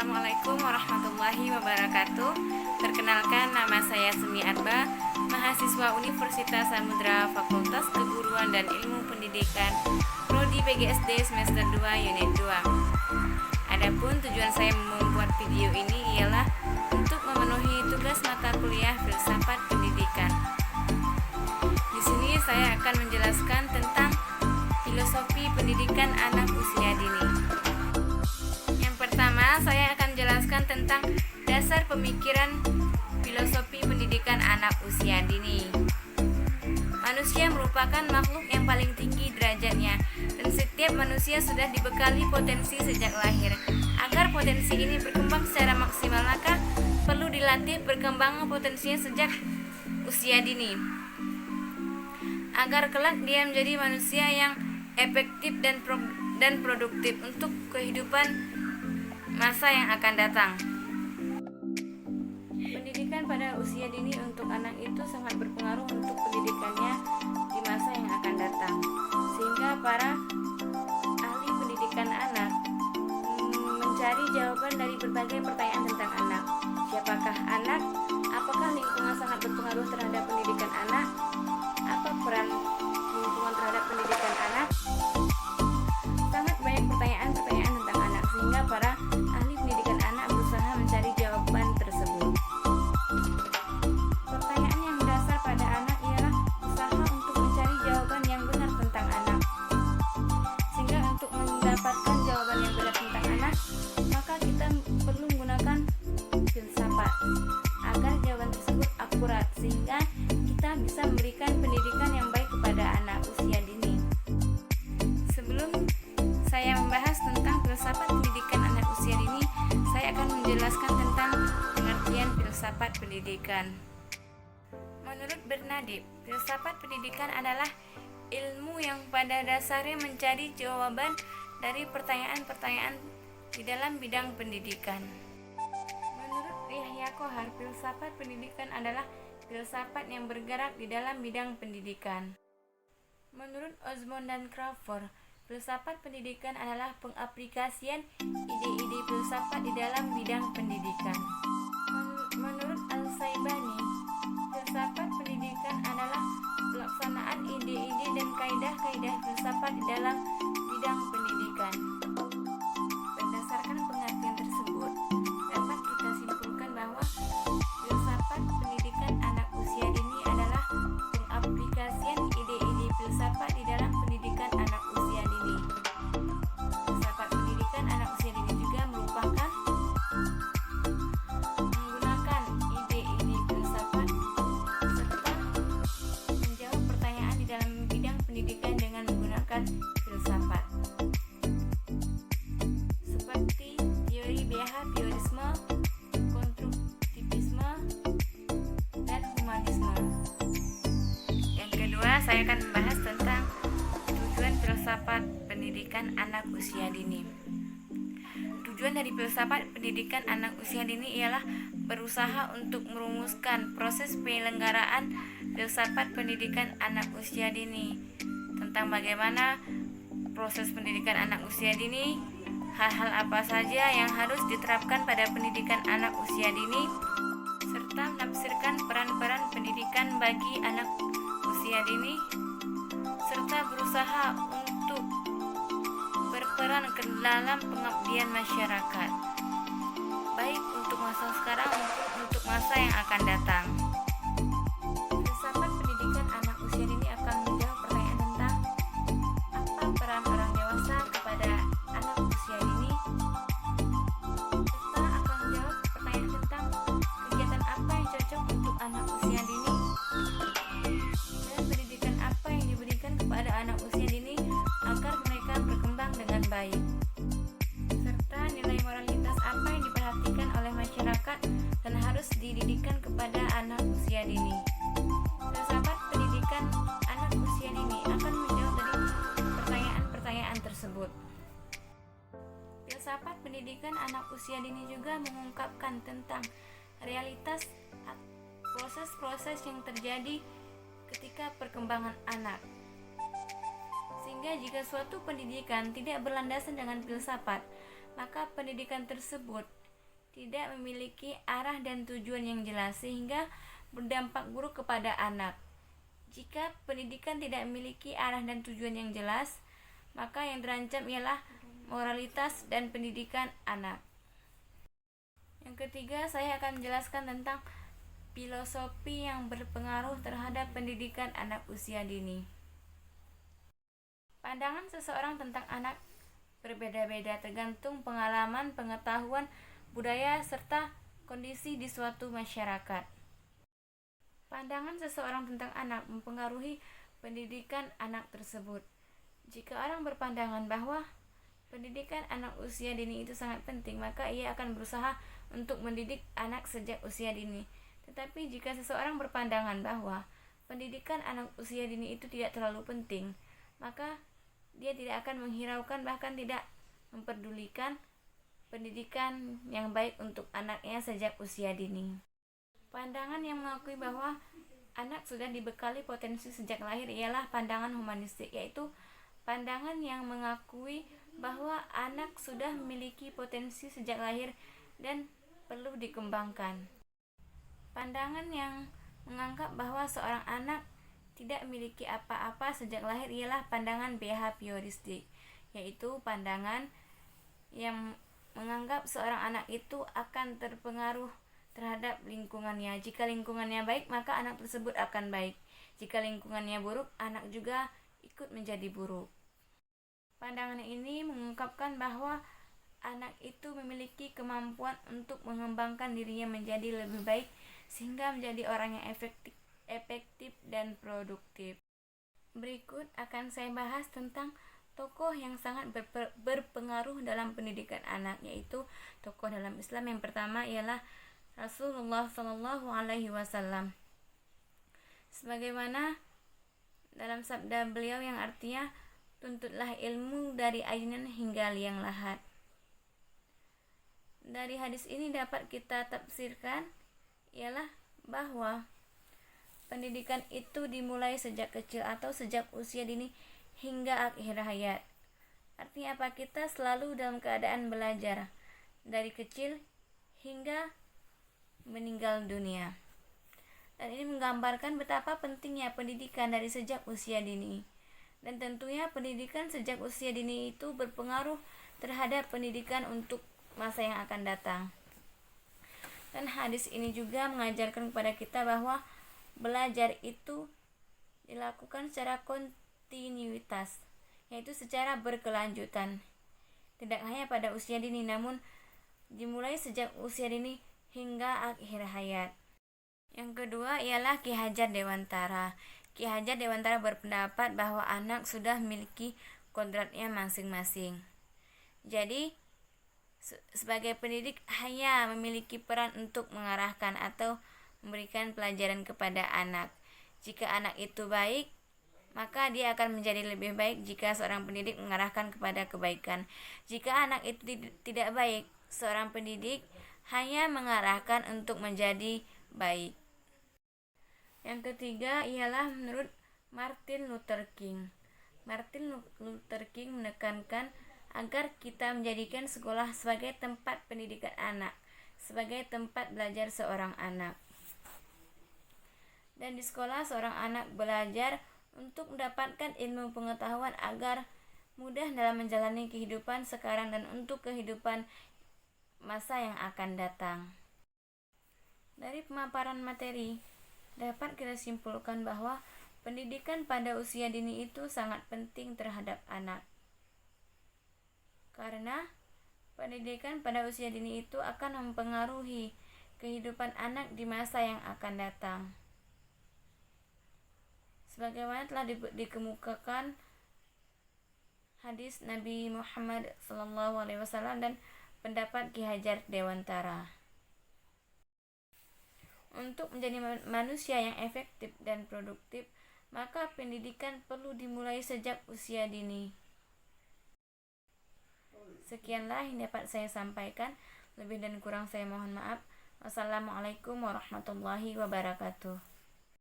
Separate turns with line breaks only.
Assalamualaikum warahmatullahi wabarakatuh. Perkenalkan, nama saya Sumi Arba, mahasiswa Universitas Samudra Fakultas Keguruan dan Ilmu Pendidikan, Prodi PGSD semester 2 unit 2. Adapun tujuan saya membuat video ini ialah untuk memenuhi tugas mata kuliah Filsafat Pendidikan. Di sini saya akan menjelaskan tentang filosofi pendidikan anak usia dini. Pertama, saya akan jelaskan tentang dasar pemikiran filosofi pendidikan anak usia dini. Manusia merupakan makhluk yang paling tinggi derajatnya, dan setiap manusia sudah dibekali potensi sejak lahir. Agar potensi ini berkembang secara maksimal, maka perlu dilatih perkembangan potensinya sejak usia dini, agar kelak dia menjadi manusia yang efektif dan produktif untuk kehidupan masa yang akan datang. Pendidikan pada usia dini untuk anak itu sangat berpengaruh untuk pendidikannya di masa yang akan datang, sehingga para ahli pendidikan anak mencari jawaban dari berbagai pertanyaan tentang anak. Siapakah anak? Apakah lingkungan sangat berpengaruh terhadap pendidikan anak? Apa peran lingkungan terhadap pendidikan anak? Sangat banyak pertanyaan-pertanyaan tentang anak, sehingga para ahli pendidikan anak berusaha mencari jawaban tersebut. Pertanyaan yang mendasar pada anak ialah usaha untuk mencari jawaban yang benar tentang anak. Sehingga untuk mendapatkan jawaban yang benar tentang anak, maka kita perlu menggunakan filsafat agar jawaban tersebut akurat, sehingga kita bisa memberikan pendidikan yang baik kepada anak usia dini. Sebelum saya membahas tentang filsafat pendidikan anak usia dini, saya akan menjelaskan tentang pengertian filsafat pendidikan. Menurut Bernadette, filsafat pendidikan adalah ilmu yang pada dasarnya mencari jawaban dari pertanyaan-pertanyaan di dalam bidang pendidikan. Menurut Yahya Kohar, filsafat pendidikan adalah filsafat yang bergerak di dalam bidang pendidikan. Menurut Osborne dan Crawford, filsafat pendidikan adalah pengaplikasian ide-ide filsafat di dalam bidang pendidikan. Menurut Al-Saibani, filsafat pendidikan adalah pelaksanaan ide-ide dan kaidah-kaidah filsafat di dalam bidang pendidikan. Berdasarkan pengertian tersebut, dapat kita simpulkan bahwa filsafat pendidikan anak usia dini adalah pengaplikasian ide-ide filsafat di dalam pendidikan anak usia dini. Filsafat pendidikan anak usia dini juga merupakan menggunakan ide-ide filsafat serta menjawab pertanyaan di dalam bidang pendidikan dengan menggunakan filsafat, seperti teori behaviorisme, konstruktivisme, dan humanisme. Yang kedua, saya akan membahas tentang tujuan filsafat pendidikan anak usia dini. Tujuan dari filsafat pendidikan anak usia dini ialah berusaha untuk merumuskan proses penyelenggaraan filsafat pendidikan anak usia dini, tentang bagaimana proses pendidikan anak usia dini, hal-hal apa saja yang harus diterapkan pada pendidikan anak usia dini, serta menafsirkan peran-peran pendidikan bagi anak usia dini, serta berusaha untuk berperan ke dalam pengabdian masyarakat, baik untuk masa sekarang maupun untuk masa yang akan datang. Filsafat pendidikan anak usia dini akan menjawab pertanyaan tentang apa peran orang dewasa kepada anak usia dini, serta akan menjawab pertanyaan tentang kegiatan apa yang cocok untuk anak usia dini, dan pendidikan apa yang diberikan kepada anak usia dini agar mereka berkembang dengan baik, serta nilai moralitas apa yang diperhatikan oleh masyarakat dan harus dididikan kepada anak usia dini. Filsafat pendidikan anak usia dini akan menjawab dari pertanyaan-pertanyaan tersebut. Filsafat pendidikan anak usia dini juga mengungkapkan tentang realitas proses-proses yang terjadi ketika perkembangan anak. Sehingga jika suatu pendidikan tidak berlandasan dengan filsafat, maka pendidikan tersebut tidak memiliki arah dan tujuan yang jelas sehingga berdampak buruk kepada anak. Jika pendidikan tidak memiliki arah dan tujuan yang jelas, maka yang terancam ialah moralitas dan pendidikan anak. Yang ketiga, saya akan menjelaskan tentang filosofi yang berpengaruh terhadap pendidikan anak usia dini. Pandangan seseorang tentang anak berbeda-beda tergantung pengalaman, pengetahuan, budaya, serta kondisi di suatu masyarakat. Pandangan seseorang tentang anak mempengaruhi pendidikan anak tersebut. Jika orang berpandangan bahwa pendidikan anak usia dini itu sangat penting, maka ia akan berusaha untuk mendidik anak sejak usia dini. Tetapi jika seseorang berpandangan bahwa pendidikan anak usia dini itu tidak terlalu penting, maka dia tidak akan menghiraukan, bahkan tidak memperdulikan pendidikan yang baik untuk anaknya sejak usia dini. Pandangan yang mengakui bahwa anak sudah dibekali potensi sejak lahir ialah pandangan humanistik, yaitu pandangan yang mengakui bahwa anak sudah memiliki potensi sejak lahir dan perlu dikembangkan. Pandangan yang menganggap bahwa seorang anak tidak memiliki apa-apa sejak lahir ialah pandangan behavioristik, yaitu pandangan yang menganggap seorang anak itu akan terpengaruh terhadap lingkungannya. Jika lingkungannya baik, maka anak tersebut akan baik. Jika lingkungannya buruk, anak juga ikut menjadi buruk. Pandangan ini mengungkapkan bahwa anak itu memiliki kemampuan untuk mengembangkan dirinya menjadi lebih baik sehingga menjadi orang yang efektif dan produktif. Berikut akan saya bahas tentang tokoh yang sangat berpengaruh dalam pendidikan anak, yaitu tokoh dalam Islam. Yang pertama ialah Rasulullah Shallallahu Alaihi Wasallam. Sebagaimana dalam sabda beliau yang artinya, tuntutlah ilmu dari ayunan hingga liang lahat. Dari hadis ini dapat kita tafsirkan ialah bahwa pendidikan itu dimulai sejak kecil atau sejak usia dini hingga akhir hayat. Artinya apa? Kita selalu dalam keadaan belajar dari kecil hingga meninggal dunia. Dan ini menggambarkan betapa pentingnya pendidikan dari sejak usia dini. Dan tentunya pendidikan sejak usia dini itu berpengaruh terhadap pendidikan untuk masa yang akan datang. Dan hadis ini juga mengajarkan kepada kita bahwa belajar itu dilakukan secara kontinuitas, yaitu secara berkelanjutan. Tidak hanya pada usia dini, namun dimulai sejak usia dini hingga akhir hayat. Yang kedua ialah Ki Hajar Dewantara. Ki Hajar Dewantara berpendapat bahwa anak sudah memiliki kodratnya masing-masing. Jadi, sebagai pendidik hanya memiliki peran untuk mengarahkan atau memberikan pelajaran kepada anak. Jika anak itu baik, maka dia akan menjadi lebih baik jika seorang pendidik mengarahkan kepada kebaikan. Jika anak itu tidak baik, seorang pendidik hanya mengarahkan untuk menjadi baik. Yang ketiga ialah menurut Martin Luther King. Martin Luther King menekankan agar kita menjadikan sekolah sebagai tempat pendidikan anak, sebagai tempat belajar seorang anak. Dan di sekolah seorang anak belajar untuk mendapatkan ilmu pengetahuan agar mudah dalam menjalani kehidupan sekarang dan untuk kehidupan masa yang akan datang. Dari pemaparan materi, dapat kita simpulkan bahwa pendidikan pada usia dini itu sangat penting terhadap anak. Karena pendidikan pada usia dini itu akan mempengaruhi kehidupan anak di masa yang akan datang. Sebagaimana telah dikemukakan hadis Nabi Muhammad SAW dan pendapat Ki Hajar Dewantara. Untuk menjadi manusia yang efektif dan produktif, maka pendidikan perlu dimulai sejak usia dini. Sekianlah yang dapat saya sampaikan. Lebih dan kurang saya mohon maaf. Wassalamualaikum warahmatullahi wabarakatuh.